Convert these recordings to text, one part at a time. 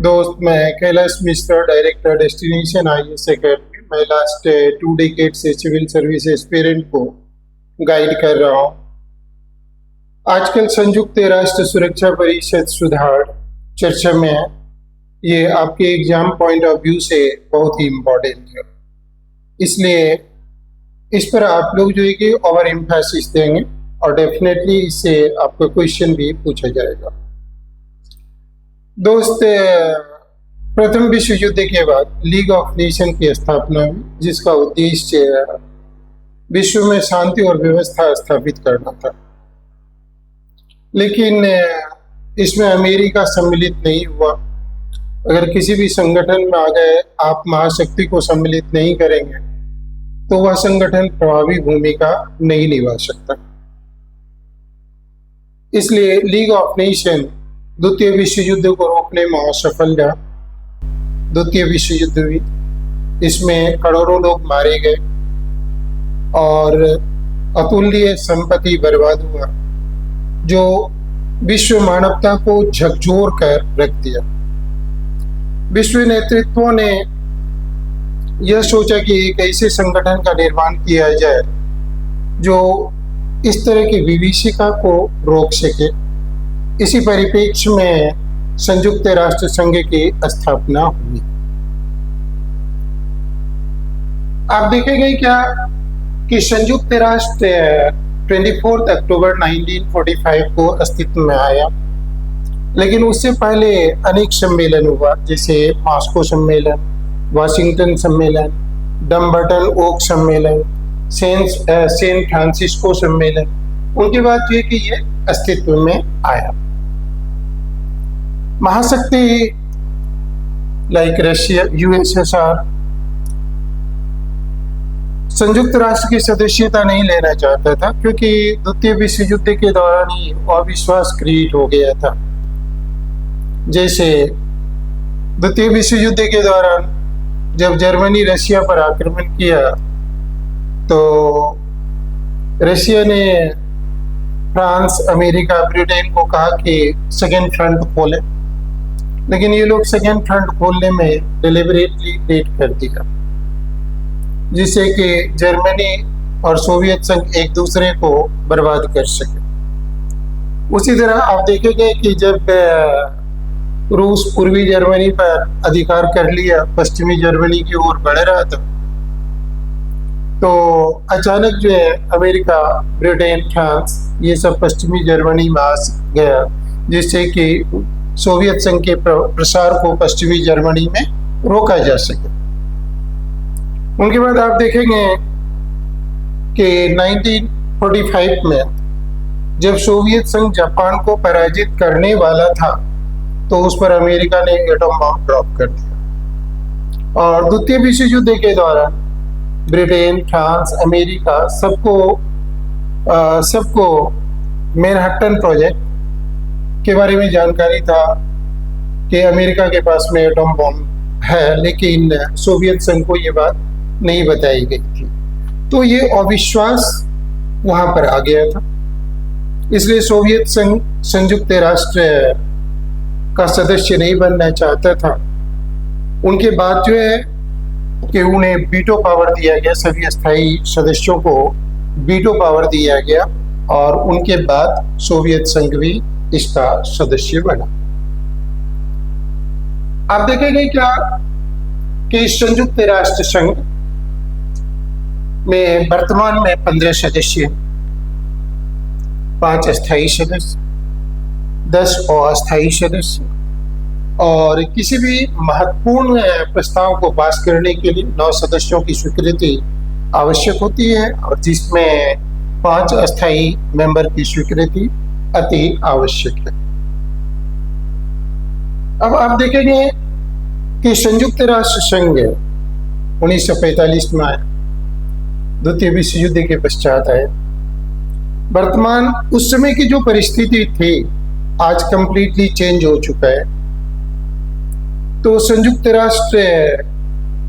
दोस्त, मैं Kailash Mishra, director destination IAS academy. मैं लास्ट 2 डेकेड से सिविल सर्विस एस्पिरेंट को गाइड कर रहा हूँ। आजकल संयुक्त राष्ट्र सुरक्षा परिषद सुधार चर्चा में है। ये आपके एग्जाम पॉइंट ऑफ व्यू से बहुत ही इम्पोर्टेंट है, इसलिए इस पर आप लोग जो है कि ओवर एम्फेसिस देंगे और डेफिनेटली इससे आपका क्वेश्चन भी पूछा जाएगा। दोस्त, प्रथम विश्व युद्ध के बाद लीग ऑफ नेशन की स्थापना हुई, जिसका उद्देश्य विश्व में शांति और व्यवस्था स्थापित करना था। लेकिन इसमें अमेरिका सम्मिलित नहीं हुआ। अगर किसी भी संगठन में आ गए आप महाशक्ति को सम्मिलित नहीं करेंगे तो वह संगठन प्रभावी भूमिका नहीं निभा सकता। इसलिए लीग ऑफ नेशन द्वितीय विश्व युद्ध को रोकने में असफल रहा। द्वितीय विश्व युद्ध हुई, इसमें करोड़ों लोग मारे गए और अतुल्य संपत्ति बर्बाद हुआ, जो विश्व मानवता को झकझोर कर रख दिया। विश्व नेतृत्व ने यह सोचा कि एक ऐसे संगठन का निर्माण किया जाए जो इस तरह की विभीषिका को रोक सके। इसी परिप्रेक्ष्य में संयुक्त राष्ट्र संघ की स्थापना हुई। आप देखेंगे क्या कि संयुक्त राष्ट्र 24 अक्टूबर 1945 को अस्तित्व में आया, लेकिन उससे पहले अनेक सम्मेलन हुआ, जैसे मॉस्को सम्मेलन, वाशिंगटन सम्मेलन, डम्बर्टन ओक सम्मेलन, सेंट फ्रांसिस्को सम्मेलन। उनके बाद ये कि ये अस्तित्व में आया। महाशक्ति लाइक रशिया, यूएसएसआर संयुक्त राष्ट्र की सदस्यता नहीं लेना चाहता था, क्योंकि द्वितीय विश्व युद्ध के दौरान ही अविश्वास क्रिएट हो गया था। जैसे द्वितीय विश्व युद्ध के दौरान जब जर्मनी रशिया पर आक्रमण किया तो रशिया ने फ्रांस, अमेरिका, ब्रिटेन को कहा कि सेकेंड फ्रंट खोले, लेकिन ये लोग सेकेंड फ्रंट खोलने में डिलिबरेटली लेट कर दिया, जिससे कि जर्मनी और सोवियत संघ एक दूसरे को बर्बाद कर सके। उसी तरह आप देखेंगे कि जब रूस पूर्वी जर्मनी पर अधिकार कर लिया, पश्चिमी जर्मनी की ओर बढ़ रहा था, तो अचानक जो है अमेरिका, ब्रिटेन, फ्रांस ये सब पश्चिमी जर्मनी में आ गया, जिससे कि सोवियत संघ के प्रसार को पश्चिमी जर्मनी में रोका जा सके। उनके बाद आप देखेंगे कि 1945 में जब सोवियत संघ जापान को पराजित करने वाला था तो उस पर अमेरिका ने एटम बम ड्रॉप कर दिया। और द्वितीय विश्व युद्ध के दौरान ब्रिटेन, फ्रांस, अमेरिका सबको मैनहट्टन प्रोजेक्ट के बारे में जानकारी था कि अमेरिका के पास में एटम बम है, लेकिन सोवियत संघ को ये बात नहीं बताई गई थी। तो ये अविश्वास वहां पर आ गया था। इसलिए सोवियत संघ संयुक्त राष्ट्र का सदस्य नहीं बनना चाहता था। उनके बाद जो है कि उन्हें वीटो पावर दिया गया, सभी अस्थायी सदस्यों को वीटो पावर दिया गया, और उनके बाद सोवियत संघ भी इसका सदस्य बना। आप देखेंगे क्या कि संयुक्त राष्ट्र संघ में वर्तमान में 15 सदस्य, 5 अस्थायी सदस्य, 10 अस्थायी सदस्य, और किसी भी महत्वपूर्ण प्रस्ताव को पास करने के लिए 9 सदस्यों की स्वीकृति आवश्यक होती है, और जिसमें 5 अस्थायी मेंबर की स्वीकृति अति आवश्यक है। अब आप देखेंगे कि संयुक्त राष्ट्र संघ 1945 में आया, द्वितीय विश्व युद्ध के पश्चात आया। वर्तमान उस समय की जो परिस्थिति थी आज कंप्लीटली चेंज हो चुका है। तो संयुक्त राष्ट्र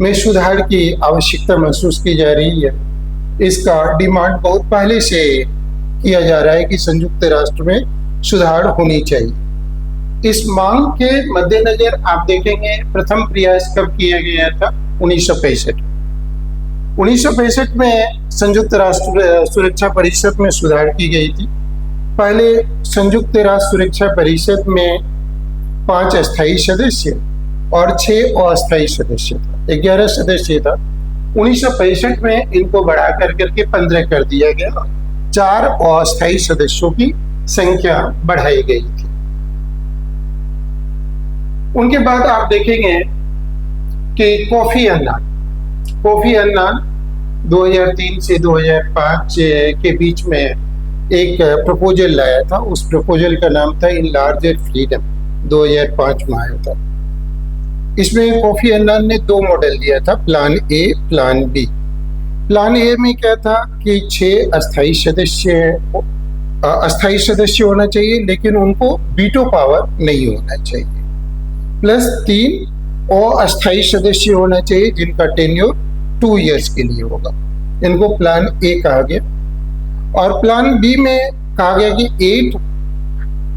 में सुधार की आवश्यकता महसूस की जा रही है। इसका डिमांड बहुत पहले से किया जा रहा है कि संयुक्त राष्ट्र में सुधार होनी चाहिए। इस मांग के मद्देनजर आप देखेंगे प्रथम प्रयास कब किया गया था? 1965। 1965 में संयुक्त राष्ट्र सुरक्षा परिषद में सुधार की गई थी। पहले संयुक्त राष्ट्र सुरक्षा परिषद में 5 अस्थायी सदस्य और 6 अस्थायी सदस्य था, 11 सदस्य था। 1965 में इनको बढ़ा करके 15 कर दिया गया। 4 अस्थायी सदस्यों की संख्या बढ़ाई गई थी। उनके बाद आप देखेंगे कि कोफी अन्नान 2003 से 2005 के बीच में एक प्रपोजल लाया था। उस प्रपोजल का नाम था इन लार्जर फ्रीडम, 2005 में आया था। इसमें कोफी अन्नान ने 2 मॉडल दिया था, plan A, plan B. Plan A में क्या था कि 6 अस्थायी सदस्य होना चाहिए, लेकिन उनको वीटो पावर नहीं होना चाहिए, प्लस 3 अस्थायी सदस्य होना चाहिए जिनका टेन्योर 2 इयर्स के लिए होगा। इनको प्लान ए कहा गया। और प्लान बी में कहा गया कि 8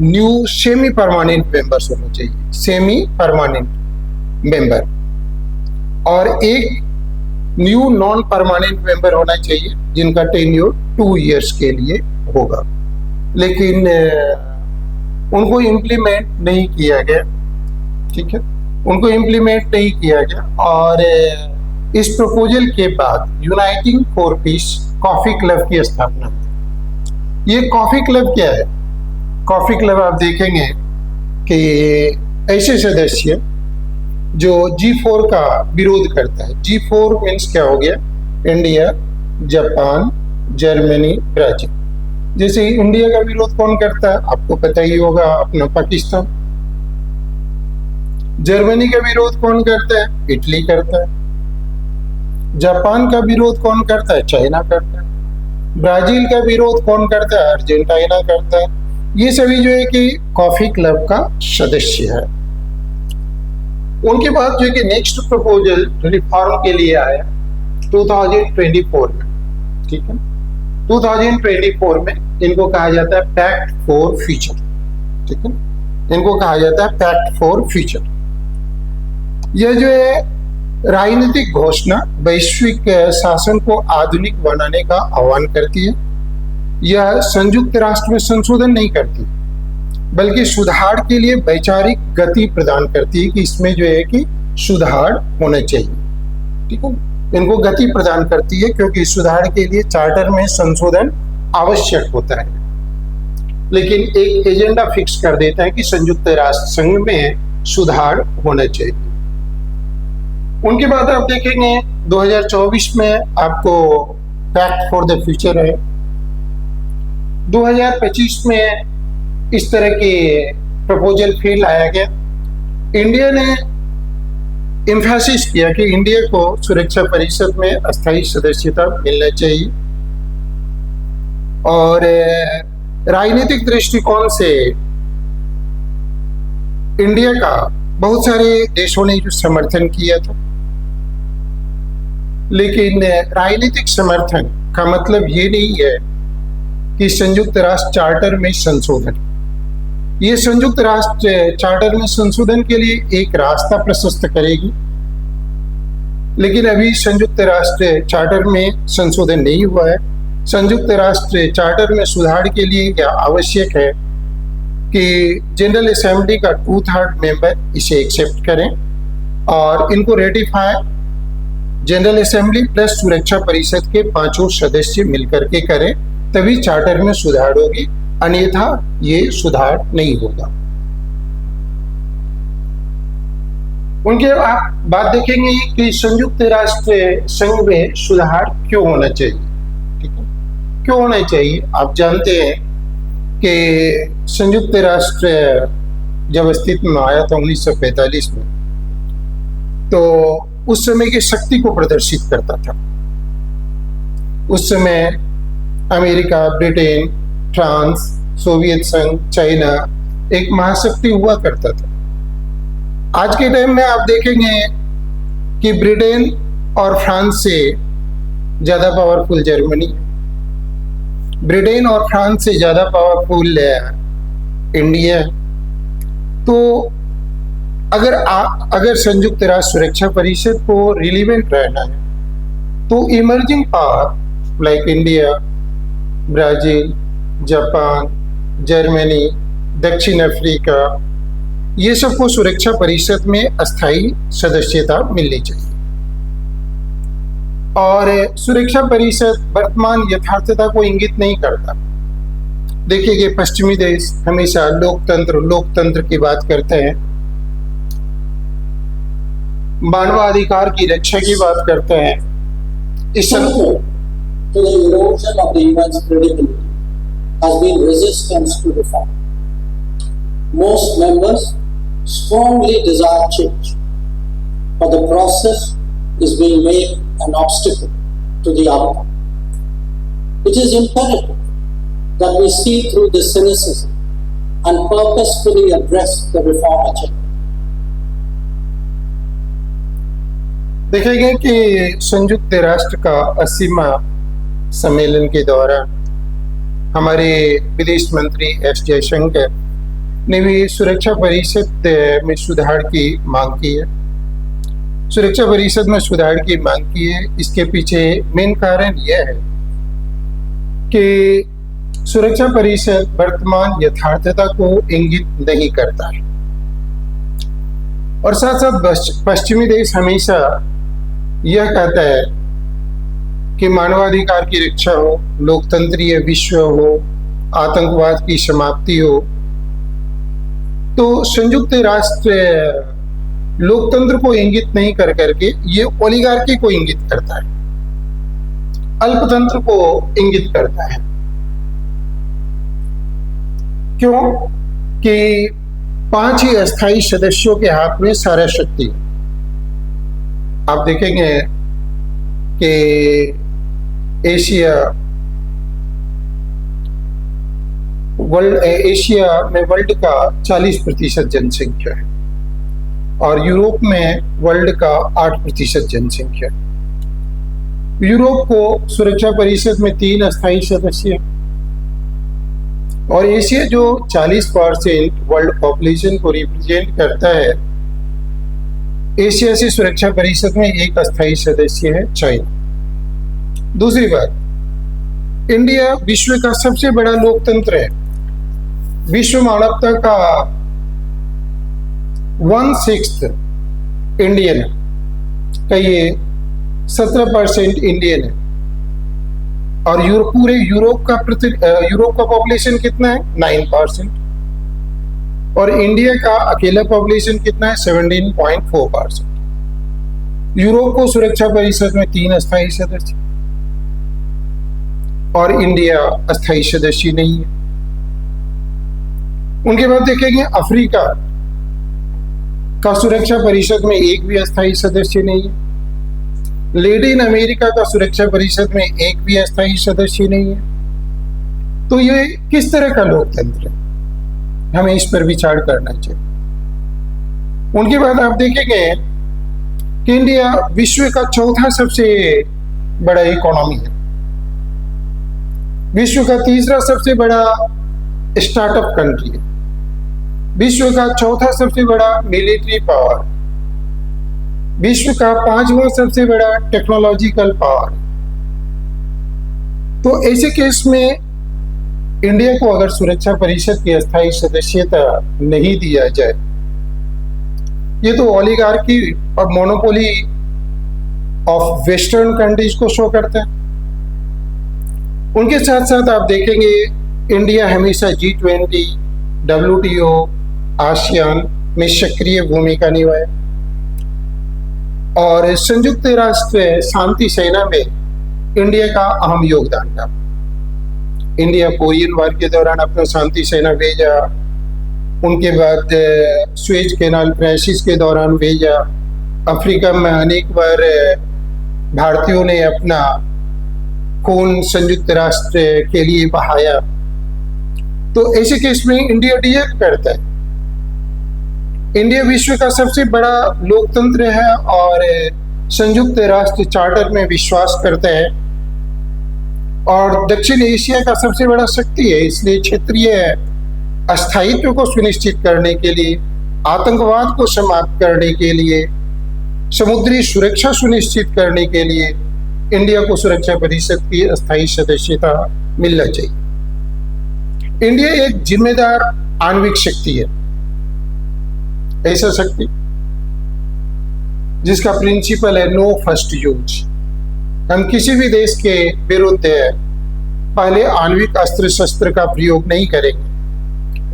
न्यू सेमी परमानेंट मेंबर्स होने चाहिए, सेमी परमानेंट मेंबर, और 1 न्यू नॉन परमानेंट मेंबर होना चाहिए जिनका टेन्योर 2 इयर्स के लिए होगा। लेकिन उनको इम्प्लीमेंट नहीं किया गया, ठीक है, उनको इम्प्लीमेंट नहीं किया गया। और इस प्रपोजल के बाद uniting for piece coffee club की स्थापना हुई। ये कॉफी क्लब क्या है? कॉफी क्लब आप देखेंगे कि ऐसे सदस्य जो G4 का विरोध करता है। G4 मीन्स क्या हो गया? India, Japan, Germany, Brazil. जैसे इंडिया का विरोध कौन करता है? आपको पता ही होगा, अपना पाकिस्तान। जर्मनी का विरोध कौन करता है? इटली करता है। जापान का विरोध कौन करता है? चाइना करता है। ब्राजील का विरोध कौन करता है? अर्जेंटीना करता है। ये सभी जो है कि कॉफी क्लब का सदस्य है। उनके बाद जो है कि नेक्स्ट प्रपोजल रिफॉर्म के लिए आया 2024 में, ठीक है। 2024 में इनको कहा जाता है पैक्ट फॉर फ्यूचर, ठीक है, इनको कहा जाता है पैक्ट फॉर फ्यूचर। यह जो है राजनीतिक घोषणा वैश्विक शासन को आधुनिक बनाने का आह्वान करती है। यह संयुक्त राष्ट्र में संशोधन नहीं करती, बल्कि सुधार के लिए वैचारिक गति प्रदान करती है कि इसमें जो है कि सुधार होना चाहिए, ठीक है। इनको गति प्रदान करती है क्योंकि सुधार के लिए चार्टर में संशोधन आवश्यक होता है, लेकिन एक एजेंडा फिक्स कर देता है कि संयुक्त राष्ट्र संघ में सुधार होना चाहिए। उनके बाद आप देखेंगे 2024 में आपको पैक्ट फॉर द फ्यूचर है। 2025 में इस तरह के प्रपोजल फिर लाया गया। इंडिया ने एम्फेसिस किया कि इंडिया को सुरक्षा परिषद में अस्थायी सदस्यता मिलना चाहिए, और राजनीतिक दृष्टिकोण से इंडिया का बहुत सारे देशों ने जो समर्थन किया था, लेकिन राजनीतिक समर्थन का मतलब ये नहीं है कि संयुक्त राष्ट्र चार्टर में संशोधन। ये संयुक्त राष्ट्र चार्टर में संशोधन के लिए एक रास्ता प्रशस्त करेगी, लेकिन अभी संयुक्त राष्ट्र चार्टर में संशोधन नहीं हुआ है। संयुक्त राष्ट्र चार्टर में सुधार के लिए क्या आवश्यक है कि जनरल असेंबली का 2/3 मेंबर इसे एक्सेप्ट करें, और इनको रेटिफाई जनरल असेंबली प्लस सुरक्षा परिषद के 5 सदस्य मिलकर के करें, तभी चार्टर में सुधार होगी, अन्यथा ये सुधार नहीं होगा। उनके आप बात देखेंगे कि संयुक्त राष्ट्र संघ में सुधार क्यों होना चाहिए, ठीक है, क्यों होना चाहिए। आप जानते हैं कि संयुक्त राष्ट्र जब अस्तित्व में आया था 1945 में, तो उस समय की शक्ति को प्रदर्शित करता था। उस समय अमेरिका, ब्रिटेन, फ्रांस, सोवियत संघ, चाइना एक महाशक्ति हुआ करता था। आज के टाइम में आप देखेंगे कि ब्रिटेन और फ्रांस से ज्यादा पावरफुल जर्मनी, ब्रिटेन और फ्रांस से ज्यादा पावरफुल इंडिया, तो अगर संयुक्त राष्ट्र सुरक्षा परिषद को रिलीवेंट रहना है तो emerging power like India, Brazil, Japan, Germany, दक्षिण अफ्रीका, ये सबको सुरक्षा परिषद में अस्थायी सदस्यता मिलनी चाहिए। और सुरक्षा परिषद वर्तमान यथार्थता को इंगित नहीं करता। देखिए कि पश्चिमी देश हमेशा लोकतंत्र की बात करते हैं, मानवाधिकार की रक्षा की बात करते हैं। इस to the erosion of the UN's credibility has been resistance to reform. Most members strongly desire change, but the process is being made an obstacle to the outcome. It is imperative that we see through the cynicism and purposefully address the reform agenda. देखेंगे कि संयुक्त राष्ट्र का 80वां सम्मेलन के दौरान हमारे विदेश मंत्री एस जयशंकर ने भी सुरक्षा परिषद में सुधार की मांग की है। सुरक्षा परिषद में सुधार की मांग की है। इसके पीछे मेन कारण यह है कि सुरक्षा परिषद वर्तमान यथार्थता को इंगित नहीं करता है और साथ साथ पश्चिमी देश हमेशा यह कहता है कि मानवाधिकार की रक्षा हो, लोकतंत्रीय विश्व हो, आतंकवाद की समाप्ति हो। तो संयुक्त राष्ट्र लोकतंत्र को इंगित नहीं कर करके ये ओलिगार्की को इंगित करता है, अल्पतंत्र को इंगित करता है। क्यों? कि 5 ही अस्थायी सदस्यों के हाथ में सारा शक्ति। आप देखेंगे कि एशिया में वर्ल्ड का 40% जनसंख्या है और यूरोप में वर्ल्ड का 8% जनसंख्या है। यूरोप को सुरक्षा परिषद में 3 अस्थायी सदस्य और एशिया जो 40% वर्ल्ड पॉपुलेशन को रिप्रेजेंट करता है, एशिया से सुरक्षा परिषद में 1 अस्थायी सदस्य है चाइना। दूसरी बात, इंडिया विश्व का सबसे बड़ा लोकतंत्र है। विश्व मानवता का 1/6 इंडियन है, कहिए 17% इंडियन है और पूरे यूरोप का पॉपुलेशन कितना है? 9%। और इंडिया का अकेला पॉपुलेशन कितना है? 17.4%। यूरोप को सुरक्षा परिषद में 3 अस्थायी सदस्य और इंडिया अस्थायी सदस्य नहीं है। उनके बाद देखेंगे अफ्रीका का सुरक्षा परिषद में 1 भी अस्थायी सदस्य नहीं है। लैटिन अमेरिका का सुरक्षा परिषद में 1 भी अस्थायी सदस्य नहीं है। तो ये किस तरह का लोकतंत्र है? हमें इस पर विचार करना चाहिए। उनके बाद आप देखेंगे कि इंडिया विश्व का 4था सबसे बड़ा इकोनॉमी है, विश्व का 3रा सबसे बड़ा स्टार्टअप कंट्री है, विश्व का 4था सबसे बड़ा मिलिट्री पावर, विश्व का 5वां सबसे बड़ा टेक्नोलॉजिकल पावर। तो ऐसे केस में इंडिया को अगर सुरक्षा परिषद की अस्थायी सदस्यता नहीं दिया जाए, ये तो ओलिगार्की और मोनोपोली ऑफ वेस्टर्न कंट्रीज को शो करता है। उनके साथ साथ आप देखेंगे इंडिया हमेशा G20, WTO, आसियान में सक्रिय भूमिका निभाए और संयुक्त राष्ट्र शांति सेना में इंडिया का अहम योगदान था। इंडिया कोरियन वार के दौरान अपना शांति सेना भेजा, उनके बाद स्वेज कैनाल क्राइसिस के दौरान भेजा, अफ्रीका में अनेक बार भारतीयों ने अपना खून संयुक्त राष्ट्र के लिए बहाया। तो ऐसे केस में इंडिया डिजर्व करता है। इंडिया विश्व का सबसे बड़ा लोकतंत्र है और संयुक्त राष्ट्र चार्टर में विश्वास करता है और दक्षिण एशिया का सबसे बड़ा शक्ति है। इसलिए क्षेत्रीय अस्थायित्व को सुनिश्चित करने के लिए आतंकवाद को समाप्त करने के लिए, समुद्री सुरक्षा सुनिश्चित करने के लिए इंडिया को सुरक्षा परिषद की अस्थायी सदस्यता मिलना चाहिए। इंडिया एक जिम्मेदार आणविक शक्ति है, ऐसा शक्ति जिसका प्रिंसिपल है नो फर्स्ट यूज। हम किसी भी देश के विरुद्ध पहले आणविक अस्त्र शस्त्र का प्रयोग नहीं करेंगे,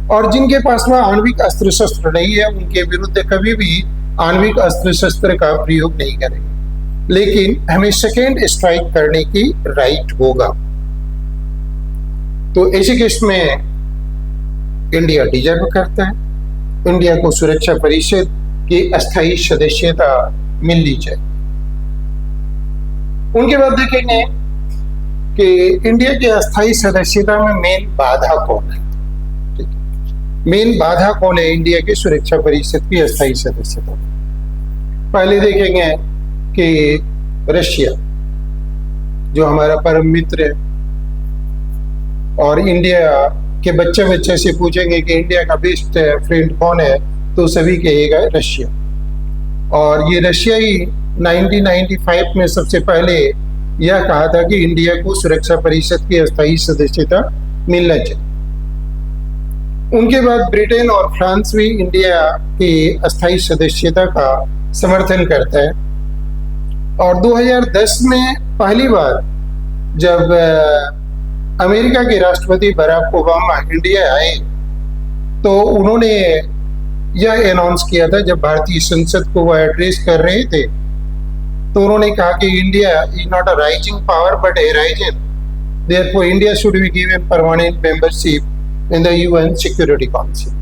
और जिनके पास में आणविक अस्त्र शस्त्र नहीं है उनके विरुद्ध कभी भी आणविक अस्त्र शस्त्र का प्रयोग नहीं करेंगे, लेकिन हमें सेकेंड स्ट्राइक करने की राइट होगा। तो ऐसे केस में इंडिया डिजर्व करता है, इंडिया को सुरक्षा परिषद की अस्थायी सदस्यता मिलनी चाहिए। उनके बाद देखेंगे कि इंडिया की अस्थायी सदस्यता में मेन बाधा कौन है। मेन बाधा कौन है इंडिया की सुरक्षा परिषद की अस्थायी सदस्यता? पहले देखेंगे कि रशिया जो हमारा परम मित्र है, और इंडिया के बच्चे से पूछेंगे कि इंडिया का बेस्ट फ्रेंड कौन है, तो सभी कहेगा रशिया। और ये रशिया ही 1995 में सबसे पहले यह कहा था कि इंडिया को सुरक्षा परिषद की अस्थायी सदस्यता मिलना चाहिए। उनके बाद ब्रिटेन और फ्रांस भी इंडिया की अस्थायी सदस्यता का समर्थन करता है। और 2010 में पहली बार जब अमेरिका के राष्ट्रपति बराक ओबामा इंडिया आए, तो उन्होंने यह अनाउंस किया था, जब भारतीय संसद को वह एड्रेस कर रहे थे, तो उन्होंने कहा कि India is not a rising power but A rising, therefore India should be given permanent membership in the UN security council.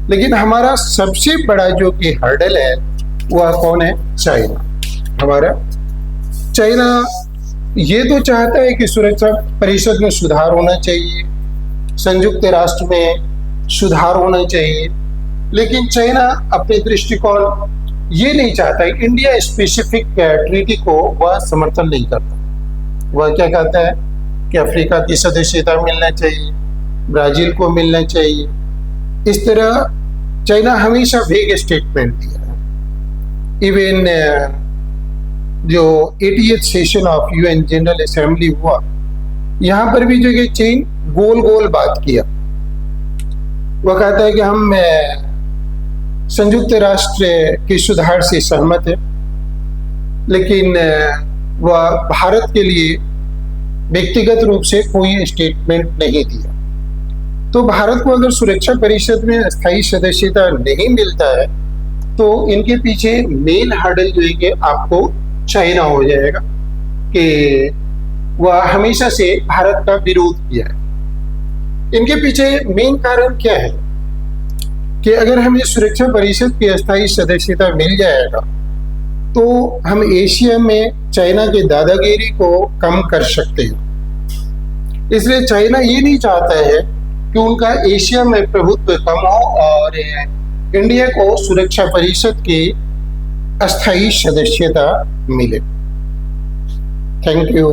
लेकिन हमारा सबसे बड़ा जो कि हर्डल है वह कौन है? चाइना। हमारा चाइना ये तो चाहता है कि सुरक्षा परिषद में सुधार होना चाहिए, संयुक्त राष्ट्र में सुधार होना चाहिए, लेकिन चाइना अपने दृष्टिकोण ये नहीं चाहता है। इंडिया स्पेसिफिक ट्रीटी को वह समर्थन नहीं करता। वह क्या कहता है कि अफ्रीका की सदस्यता मिलना चाहिए, ब्राजील को मिलना चाहिए। इस तरह चाइना हमेशा वेग स्टेटमेंट दिया है। इवन जो 80th session of UN general assembly हुआ, यहाँ पर भी जो कि चीन गोल गोल बात किया। वह कहता है कि हम संयुक्त राष्ट्र के सुधार से सहमत है, लेकिन वह भारत के लिए व्यक्तिगत रूप से कोई स्टेटमेंट नहीं दिया। तो भारत को अगर सुरक्षा परिषद में अस्थायी सदस्यता नहीं मिलता है, तो इनके पीछे मेन हर्डल जो है कि आपको चाइना हो जाएगा कि वह हमेशा से भारत का विरोध किया है। इनके पीछे मेन कारण क्या है कि अगर हमें सुरक्षा परिषद की अस्थायी सदस्यता मिल जाएगा, तो हम एशिया में चाइना के दादागिरी को कम कर सकते हैं। इसलिए चाइना ये नहीं चाहता है कि उनका एशिया में प्रभुत्व कम हो और इंडिया को सुरक्षा परिषद की अस्थायी सदस्यता मिले। Thank you.